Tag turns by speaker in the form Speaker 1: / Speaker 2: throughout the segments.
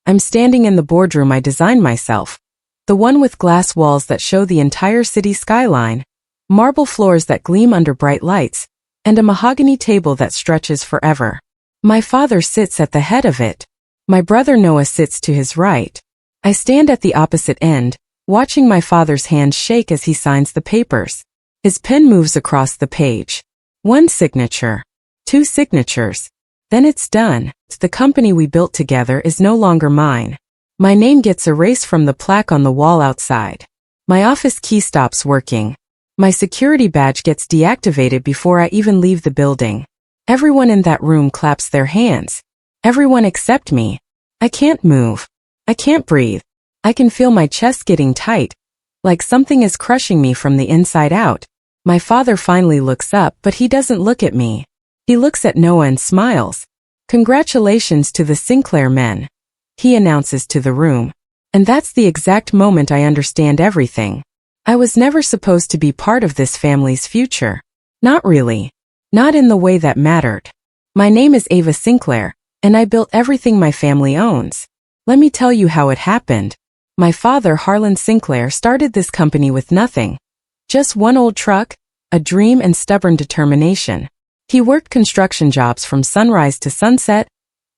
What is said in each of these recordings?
Speaker 1: I'm standing in the boardroom I designed myself. The one with glass walls that show the entire city skyline, marble floors that gleam under bright lights, and a mahogany table that stretches forever. My father sits at the head of it. My brother Noah sits to his right. I stand at the opposite end, watching my father's hands shake as he signs the papers. His pen moves across the page. One signature. Two signatures. Then it's done. The company we built together is no longer mine. My name gets erased from the plaque on the wall outside. My office key stops working. My security badge gets deactivated before I even leave the building. Everyone in that room claps their hands. Everyone except me. I can't move. I can't breathe. I can feel my chest getting tight, like something is crushing me from the inside out. My father finally looks up, but he doesn't look at me. He looks at Noah and smiles. "Congratulations to the Sinclair men," he announces to the room. And that's the exact moment I understand everything. I was never supposed to be part of this family's future. Not really. Not in the way that mattered. My name is Ava Sinclair, and I built everything my family owns. Let me tell you how it happened. My father, Harlan Sinclair, started this company with nothing. Just one old truck, a dream, and stubborn determination. He worked construction jobs from sunrise to sunset,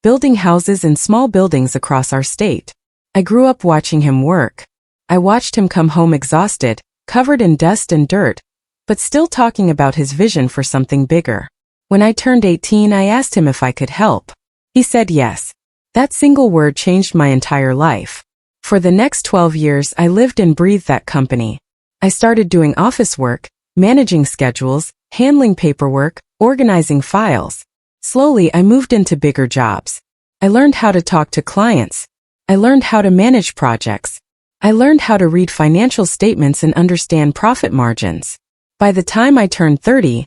Speaker 1: building houses and small buildings across our state. I grew up watching him work. I watched him come home exhausted, covered in dust and dirt, but still talking about his vision for something bigger. When I turned 18, I asked him if I could help. He said yes. That single word changed my entire life. For the next 12 years, I lived and breathed that company. I started doing office work, managing schedules, handling paperwork, organizing files. Slowly, I moved into bigger jobs. I learned how to talk to clients. I learned how to manage projects. I learned how to read financial statements and understand profit margins. By the time I turned 30,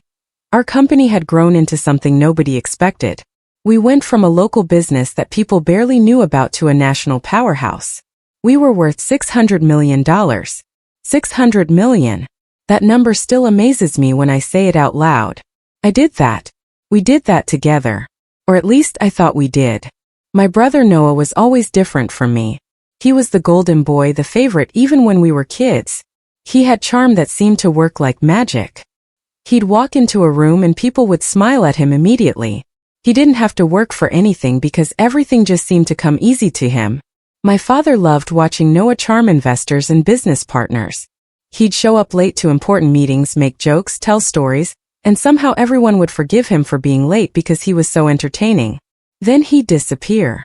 Speaker 1: our company had grown into something nobody expected. We went from a local business that people barely knew about to a national powerhouse. We were worth $600 million. $600 million. That number still amazes me when I say it out loud. I did that. We did that together. Or at least I thought we did. My brother Noah was always different from me. He was the golden boy, the favorite even when we were kids. He had charm that seemed to work like magic. He'd walk into a room and people would smile at him immediately. He didn't have to work for anything because everything just seemed to come easy to him. My father loved watching Noah charm investors and business partners. He'd show up late to important meetings, make jokes, tell stories, and somehow everyone would forgive him for being late because he was so entertaining. Then he'd disappear.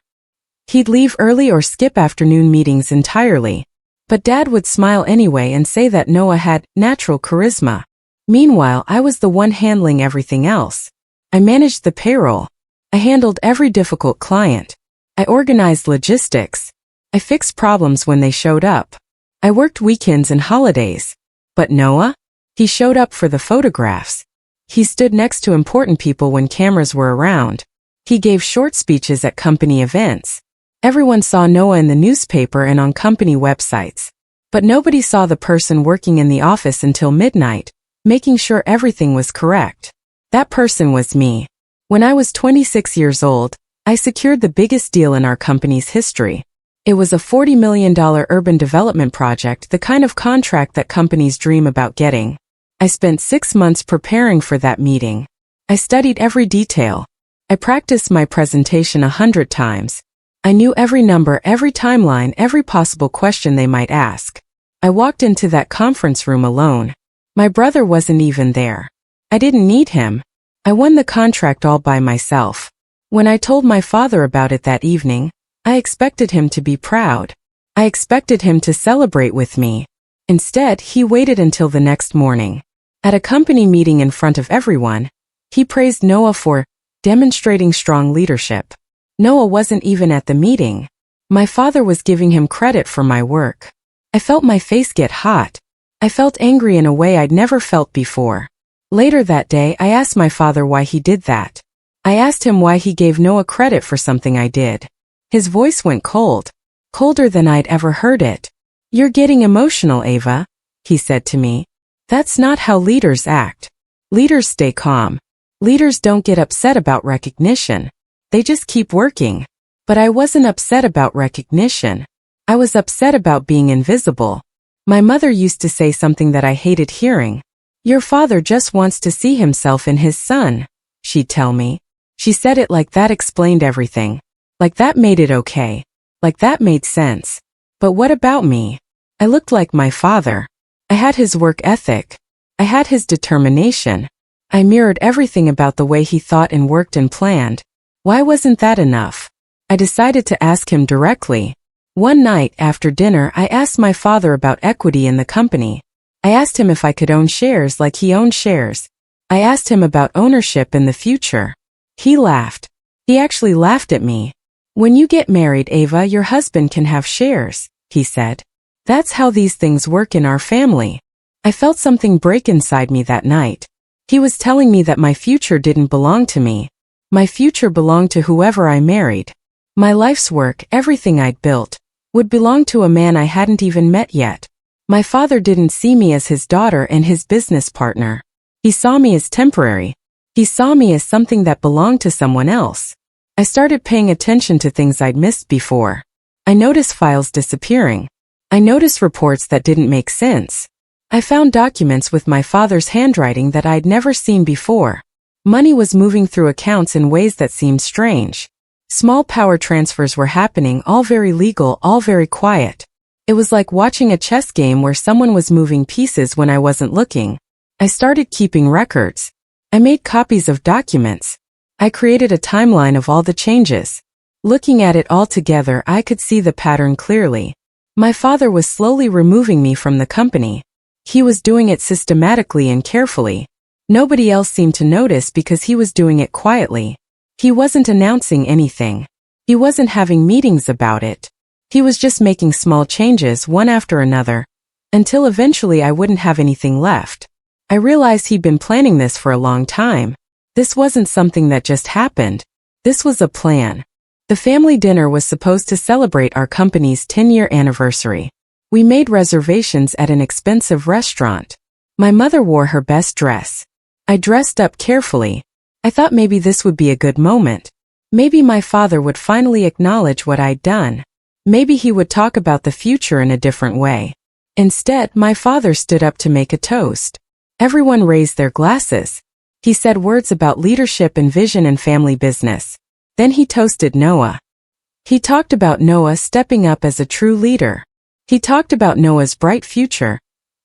Speaker 1: He'd leave early or skip afternoon meetings entirely. But Dad would smile anyway and say that Noah had natural charisma. Meanwhile, I was the one handling everything else. I managed the payroll. I handled every difficult client. I organized logistics. I fixed problems when they showed up. I worked weekends and holidays. But Noah? He showed up for the photographs. He stood next to important people when cameras were around. He gave short speeches at company events. Everyone saw Noah in the newspaper and on company websites. But nobody saw the person working in the office until midnight, making sure everything was correct. That person was me. When I was 26 years old, I secured the biggest deal in our company's history. It was a $40 million urban development project, the kind of contract that companies dream about getting. I spent 6 months preparing for that meeting. I studied every detail. I practiced my presentation 100 times. I knew every number, every timeline, every possible question they might ask. I walked into that conference room alone. My brother wasn't even there. I didn't need him. I won the contract all by myself. When I told my father about it that evening, I expected him to be proud. I expected him to celebrate with me. Instead, he waited until the next morning. At a company meeting in front of everyone, he praised Noah for demonstrating strong leadership. Noah wasn't even at the meeting. My father was giving him credit for my work. I felt my face get hot. I felt angry in a way I'd never felt before. Later that day, I asked my father why he did that. I asked him why he gave Noah credit for something I did. His voice went cold, colder than I'd ever heard it. "You're getting emotional, Ava," he said to me. "That's not how leaders act. Leaders stay calm. Leaders don't get upset about recognition. They just keep working." But I wasn't upset about recognition. I was upset about being invisible. My mother used to say something that I hated hearing. "Your father just wants to see himself in his son," she'd tell me. She said it like that explained everything. Like that made it okay. Like that made sense. But what about me? I looked like my father. I had his work ethic. I had his determination. I mirrored everything about the way he thought and worked and planned. Why wasn't that enough? I decided to ask him directly. One night after dinner, I asked my father about equity in the company. I asked him if I could own shares like he owned shares. I asked him about ownership in the future. He laughed. He actually laughed at me. "When you get married, Ava, your husband can have shares," he said. "That's how these things work in our family." I felt something break inside me that night. He was telling me that my future didn't belong to me. My future belonged to whoever I married. My life's work, everything I'd built, would belong to a man I hadn't even met yet. My father didn't see me as his daughter and his business partner. He saw me as temporary. He saw me as something that belonged to someone else. I started paying attention to things I'd missed before. I noticed files disappearing. I noticed reports that didn't make sense. I found documents with my father's handwriting that I'd never seen before. Money was moving through accounts in ways that seemed strange. Small power transfers were happening, all very legal, all very quiet. It was like watching a chess game where someone was moving pieces when I wasn't looking. I started keeping records. I made copies of documents. I created a timeline of all the changes. Looking at it all together, I could see the pattern clearly. My father was slowly removing me from the company. He was doing it systematically and carefully. Nobody else seemed to notice because he was doing it quietly. He wasn't announcing anything. He wasn't having meetings about it. He was just making small changes one after another, until eventually I wouldn't have anything left. I realized he'd been planning this for a long time. This wasn't something that just happened. This was a plan. The family dinner was supposed to celebrate our company's 10-year anniversary. We made reservations at an expensive restaurant. My mother wore her best dress. I dressed up carefully. I thought maybe this would be a good moment. Maybe my father would finally acknowledge what I'd done. Maybe he would talk about the future in a different way. Instead, my father stood up to make a toast. Everyone raised their glasses. He said words about leadership and vision and family business. Then he toasted Noah. He talked about Noah stepping up as a true leader. He talked about Noah's bright future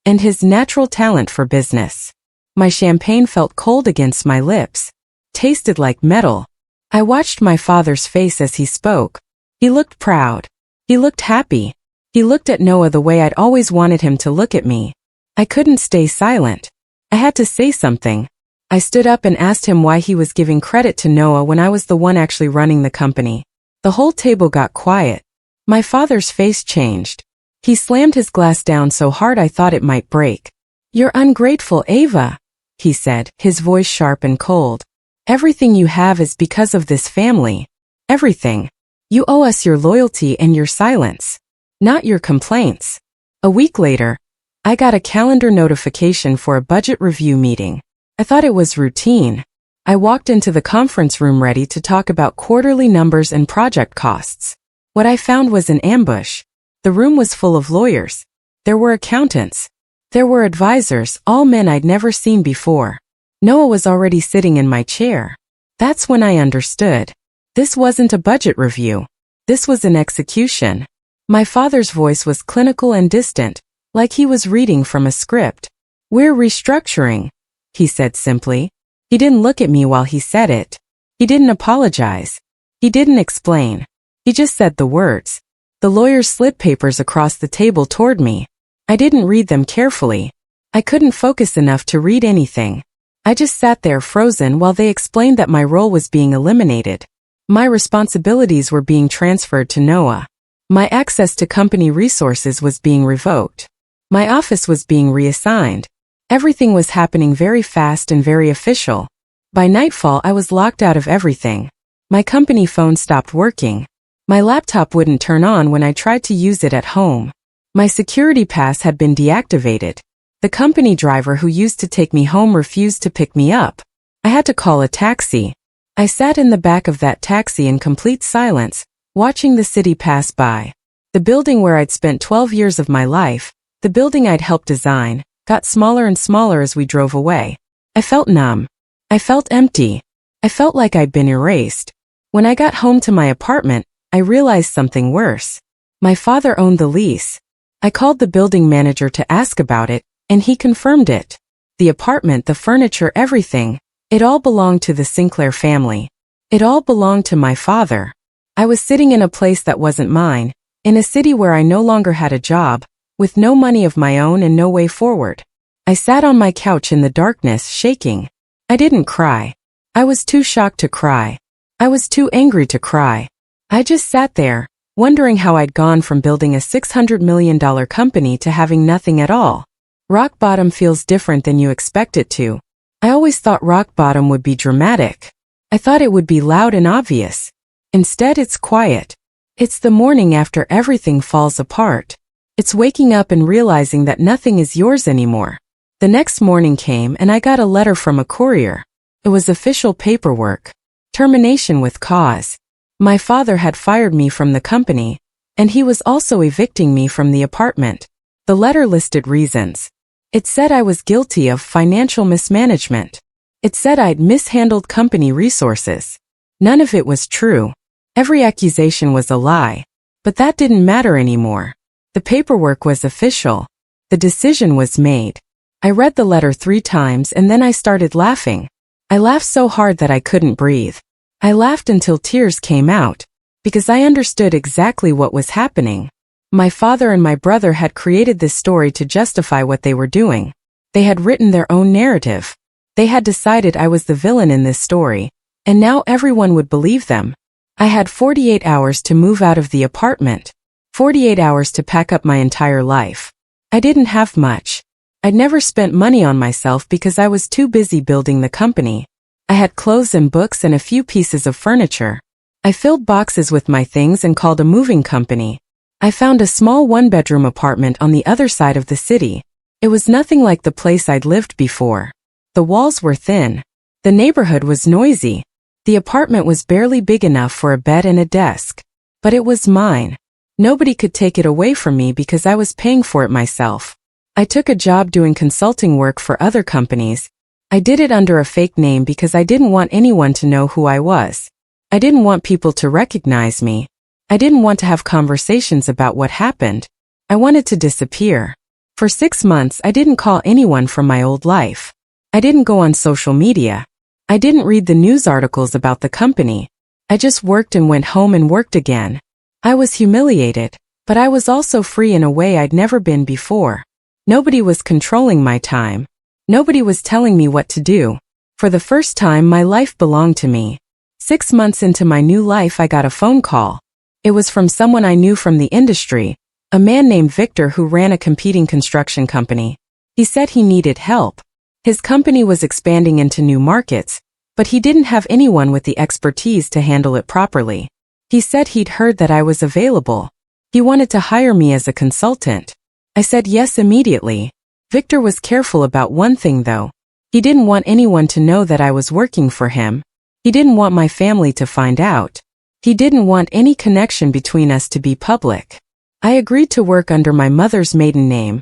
Speaker 1: and his natural talent for business. My champagne felt cold against my lips. Tasted like metal. I watched my father's face as he spoke. He looked proud. He looked happy. He looked at Noah the way I'd always wanted him to look at me. I couldn't stay silent. I had to say something. I stood up and asked him why he was giving credit to Noah when I was the one actually running the company. The whole table got quiet. My father's face changed. He slammed his glass down so hard I thought it might break. "You're ungrateful, Ava," he said, his voice sharp and cold. "Everything you have is because of this family. Everything. You owe us your loyalty and your silence, not your complaints." A week later, I got a calendar notification for a budget review meeting. I thought it was routine. I walked into the conference room ready to talk about quarterly numbers and project costs. What I found was an ambush. The room was full of lawyers. There were accountants. There were advisors, all men I'd never seen before. Noah was already sitting in my chair. That's when I understood. This wasn't a budget review. This was an execution. My father's voice was clinical and distant, like he was reading from a script. "We're restructuring," he said simply. He didn't look at me while he said it. He didn't apologize. He didn't explain. He just said the words. The lawyers slid papers across the table toward me. I didn't read them carefully. I couldn't focus enough to read anything. I just sat there frozen while they explained that my role was being eliminated. My responsibilities were being transferred to Noah. My access to company resources was being revoked. My office was being reassigned. Everything was happening very fast and very official. By nightfall, I was locked out of everything. My company phone stopped working. My laptop wouldn't turn on when I tried to use it at home. My security pass had been deactivated. The company driver who used to take me home refused to pick me up. I had to call a taxi. I sat in the back of that taxi in complete silence, watching the city pass by. The building where I'd spent 12 years of my life, the building I'd helped design, got smaller and smaller as we drove away. I felt numb. I felt empty. I felt like I'd been erased. When I got home to my apartment, I realized something worse. My father owned the lease. I called the building manager to ask about it, and he confirmed it. The apartment, the furniture, everything, it all belonged to the Sinclair family. It all belonged to my father. I was sitting in a place that wasn't mine, in a city where I no longer had a job, with no money of my own and no way forward. I sat on my couch in the darkness, shaking. I didn't cry. I was too shocked to cry. I was too angry to cry. I just sat there, wondering how I'd gone from building a $600 million company to having nothing at all. Rock bottom feels different than you expect it to. I always thought rock bottom would be dramatic. I thought it would be loud and obvious. Instead, it's quiet. It's the morning after everything falls apart. It's waking up and realizing that nothing is yours anymore. The next morning came and I got a letter from a courier. It was official paperwork. Termination with cause. My father had fired me from the company, and he was also evicting me from the apartment. The letter listed reasons. It said I was guilty of financial mismanagement. It said I'd mishandled company resources. None of it was true. Every accusation was a lie. But that didn't matter anymore. The paperwork was official. The decision was made. I read the letter 3 times and then I started laughing. I laughed so hard that I couldn't breathe. I laughed until tears came out, because I understood exactly what was happening. My father and my brother had created this story to justify what they were doing. They had written their own narrative. They had decided I was the villain in this story, and now everyone would believe them. I had 48 hours to move out of the apartment. 48 hours to pack up my entire life. I didn't have much. I'd never spent money on myself because I was too busy building the company. I had clothes and books and a few pieces of furniture. I filled boxes with my things and called a moving company. I found a small 1-bedroom apartment on the other side of the city. It was nothing like the place I'd lived before. The walls were thin. The neighborhood was noisy. The apartment was barely big enough for a bed and a desk. But it was mine. Nobody could take it away from me because I was paying for it myself. I took a job doing consulting work for other companies. I did it under a fake name because I didn't want anyone to know who I was. I didn't want people to recognize me. I didn't want to have conversations about what happened. I wanted to disappear. For 6 months, I didn't call anyone from my old life. I didn't go on social media. I didn't read the news articles about the company. I just worked and went home and worked again. I was humiliated, but I was also free in a way I'd never been before. Nobody was controlling my time. Nobody was telling me what to do. For the first time, my life belonged to me. 6 months into my new life, I got a phone call. It was from someone I knew from the industry, a man named Victor who ran a competing construction company. He said he needed help. His company was expanding into new markets, but he didn't have anyone with the expertise to handle it properly. He said he'd heard that I was available. He wanted to hire me as a consultant. I said yes immediately. Victor was careful about one thing though. He didn't want anyone to know that I was working for him. He didn't want my family to find out. He didn't want any connection between us to be public. I agreed to work under my mother's maiden name,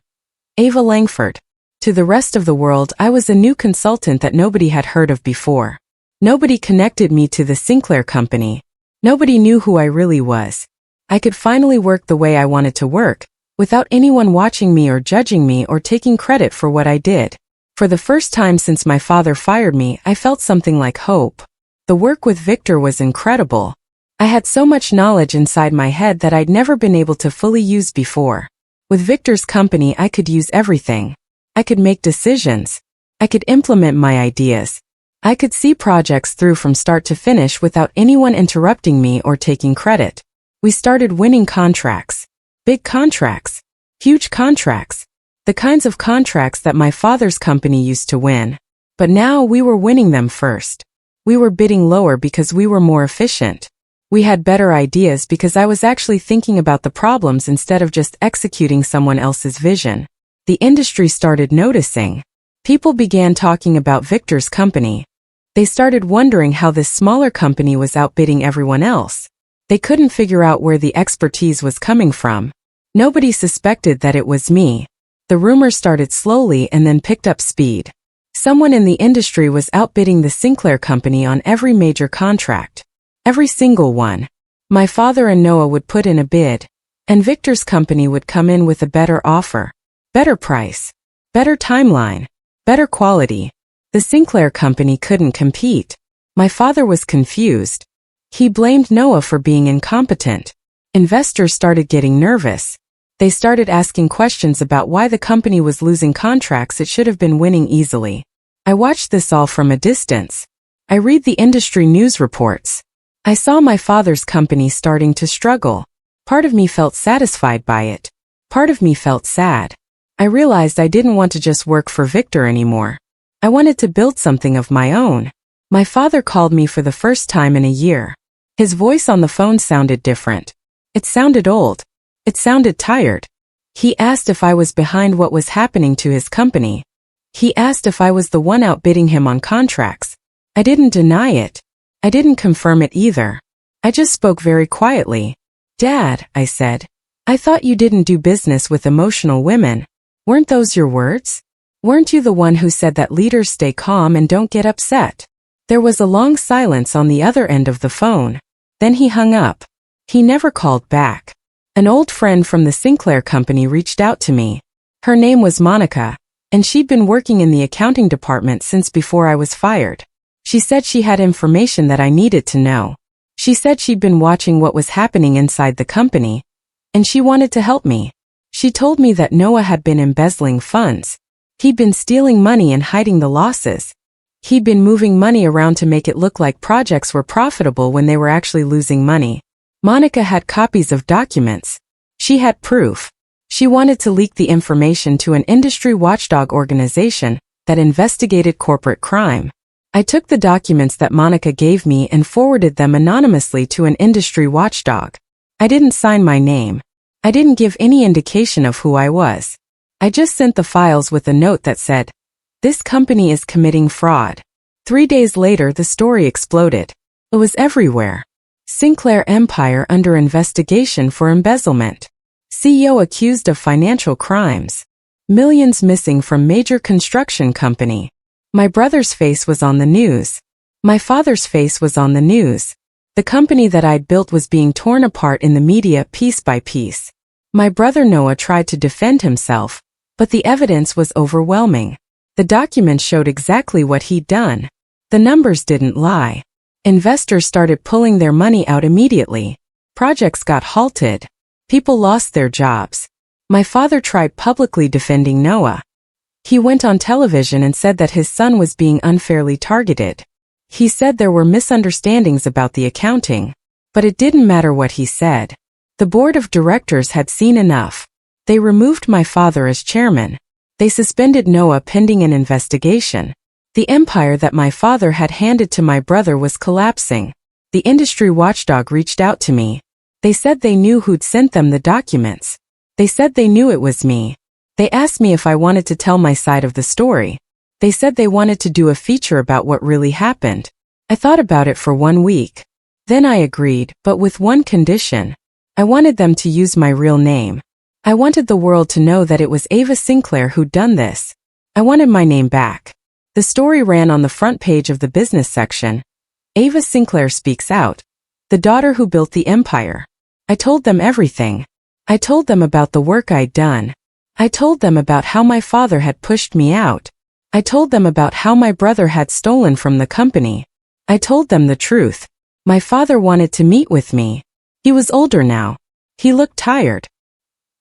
Speaker 1: Ava Langford. To the rest of the world, I was a new consultant that nobody had heard of before. Nobody connected me to the Sinclair company. Nobody knew who I really was. I could finally work the way I wanted to work, without anyone watching me or judging me or taking credit for what I did. For the first time since my father fired me, I felt something like hope. The work with Victor was incredible. I had so much knowledge inside my head that I'd never been able to fully use before. With Victor's company, I could use everything. I could make decisions. I could implement my ideas. I could see projects through from start to finish without anyone interrupting me or taking credit. We started winning contracts. Big contracts. Huge contracts. The kinds of contracts that my father's company used to win. But now we were winning them first. We were bidding lower because we were more efficient. We had better ideas because I was actually thinking about the problems instead of just executing someone else's vision. The industry started noticing. People began talking about Victor's company. They started wondering how this smaller company was outbidding everyone else. They couldn't figure out where the expertise was coming from. Nobody suspected that it was me. The rumors started slowly and then picked up speed. Someone in the industry was outbidding the Sinclair Company on every major contract. Every single one. My father and Noah would put in a bid, and Victor's company would come in with a better offer, better price, better timeline, better quality. The Sinclair Company couldn't compete. My father was confused. He blamed Noah for being incompetent. Investors started getting nervous. They started asking questions about why the company was losing contracts it should have been winning easily. I watched this all from a distance. I read the industry news reports. I saw my father's company starting to struggle. Part of me felt satisfied by it. Part of me felt sad. I realized I didn't want to just work for Victor anymore. I wanted to build something of my own. My father called me for the first time in a year. His voice on the phone sounded different. It sounded old. It sounded tired. He asked if I was behind what was happening to his company. He asked if I was the one outbidding him on contracts. I didn't deny it. I didn't confirm it either. I just spoke very quietly. "Dad," I said, "I thought you didn't do business with emotional women. Weren't those your words? Weren't you the one who said that leaders stay calm and don't get upset?" There was a long silence on the other end of the phone. Then he hung up. He never called back. An old friend from the Sinclair Company reached out to me. Her name was Monica, and she'd been working in the accounting department since before I was fired. She said she had information that I needed to know. She said she'd been watching what was happening inside the company, and she wanted to help me. She told me that Noah had been embezzling funds. He'd been stealing money and hiding the losses. He'd been moving money around to make it look like projects were profitable when they were actually losing money. Monica had copies of documents. She had proof. She wanted to leak the information to an industry watchdog organization that investigated corporate crime. I took the documents that Monica gave me and forwarded them anonymously to an industry watchdog. I didn't sign my name. I didn't give any indication of who I was. I just sent the files with a note that said, "This company is committing fraud." 3 days later, the story exploded. It was everywhere. Sinclair Empire under investigation for embezzlement. CEO accused of financial crimes. Millions missing from major construction company. My brother's face was on the news. My father's face was on the news. The company that I'd built was being torn apart in the media piece by piece. My brother Noah tried to defend himself, but the evidence was overwhelming. The documents showed exactly what he'd done. The numbers didn't lie. Investors started pulling their money out immediately. Projects got halted. People lost their jobs. My father tried publicly defending Noah. He went on television and said that his son was being unfairly targeted. He said there were misunderstandings about the accounting, but it didn't matter what he said. The board of directors had seen enough. They removed my father as chairman. They suspended Noah pending an investigation. The empire that my father had handed to my brother was collapsing. The industry watchdog reached out to me. They said they knew who'd sent them the documents. They said they knew it was me. They asked me if I wanted to tell my side of the story. They said they wanted to do a feature about what really happened. I thought about it for 1 week. Then I agreed, but with one condition. I wanted them to use my real name. I wanted the world to know that it was Ava Sinclair who'd done this. I wanted my name back. The story ran on the front page of the business section. Ava Sinclair speaks out. The daughter who built the empire. I told them everything. I told them about the work I'd done. I told them about how my father had pushed me out. I told them about how my brother had stolen from the company. I told them the truth. My father wanted to meet with me. He was older now. He looked tired.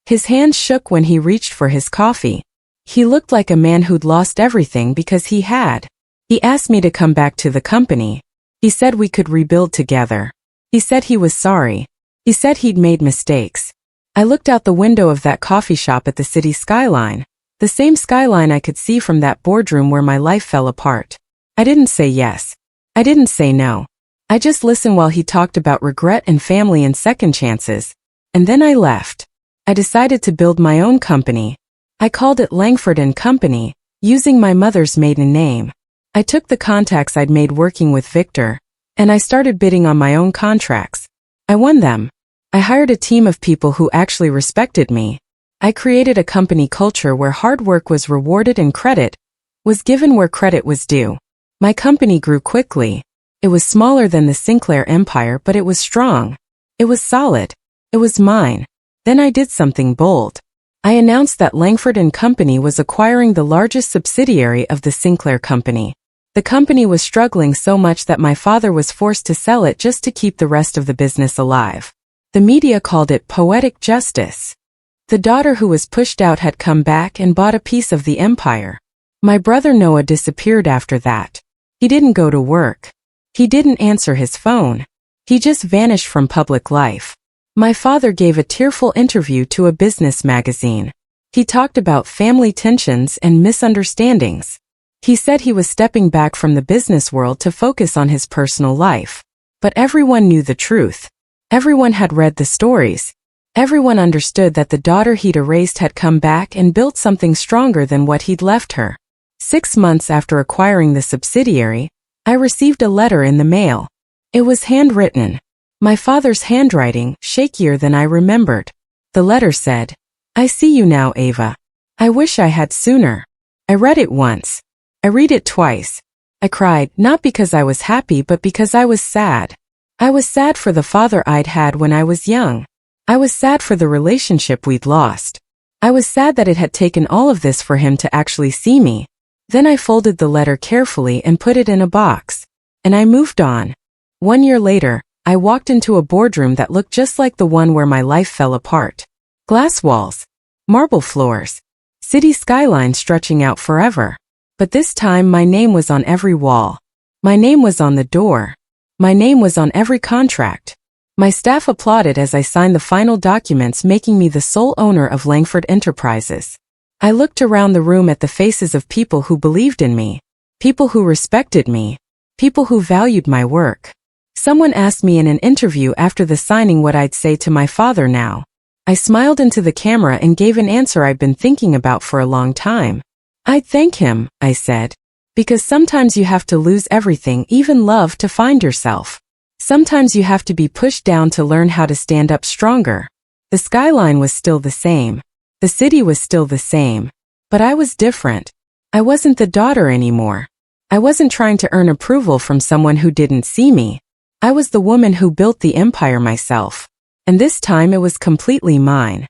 Speaker 1: His hands shook when he reached for his coffee. He looked like a man who'd lost everything because he had. He asked me to come back to the company. He said we could rebuild together. He said he was sorry. He said he'd made mistakes. I looked out the window of that coffee shop at the city skyline. The same skyline I could see from that boardroom where my life fell apart. I didn't say yes. I didn't say no. I just listened while he talked about regret and family and second chances. And then I left. I decided to build my own company. I called it Langford & Company, using my mother's maiden name. I took the contacts I'd made working with Victor, and I started bidding on my own contracts. I won them. I hired a team of people who actually respected me. I created a company culture where hard work was rewarded and credit was given where credit was due. My company grew quickly. It was smaller than the Sinclair empire, but it was strong. It was solid. It was mine. Then I did something bold. I announced that Langford and Company was acquiring the largest subsidiary of the Sinclair Company. The company was struggling so much that my father was forced to sell it just to keep the rest of the business alive. The media called it poetic justice. The daughter who was pushed out had come back and bought a piece of the empire. My brother Noah disappeared after that. He didn't go to work. He didn't answer his phone. He just vanished from public life. My father gave a tearful interview to a business magazine. He talked about family tensions and misunderstandings. He said he was stepping back from the business world to focus on his personal life. But everyone knew the truth. Everyone had read the stories. Everyone understood that the daughter he'd erased had come back and built something stronger than what he'd left her. 6 months after acquiring the subsidiary, I received a letter in the mail. It was handwritten. My father's handwriting, shakier than I remembered. The letter said, "I see you now, Ava. I wish I had sooner." I read it once. I read it twice. I cried, not because I was happy but because I was sad. I was sad for the father I'd had when I was young. I was sad for the relationship we'd lost. I was sad that it had taken all of this for him to actually see me. Then I folded the letter carefully and put it in a box. And I moved on. 1 year later, I walked into a boardroom that looked just like the one where my life fell apart. Glass walls. Marble floors. City skyline stretching out forever. But this time my name was on every wall. My name was on the door. My name was on every contract. My staff applauded as I signed the final documents, making me the sole owner of Langford Enterprises. I looked around the room at the faces of people who believed in me. People who respected me. People who valued my work. Someone asked me in an interview after the signing what I'd say to my father now. I smiled into the camera and gave an answer I'd been thinking about for a long time. "I'd thank him," I said. "Because sometimes you have to lose everything, even love, to find yourself. Sometimes you have to be pushed down to learn how to stand up stronger." The skyline was still the same. The city was still the same. But I was different. I wasn't the daughter anymore. I wasn't trying to earn approval from someone who didn't see me. I was the woman who built the empire myself. And this time it was completely mine.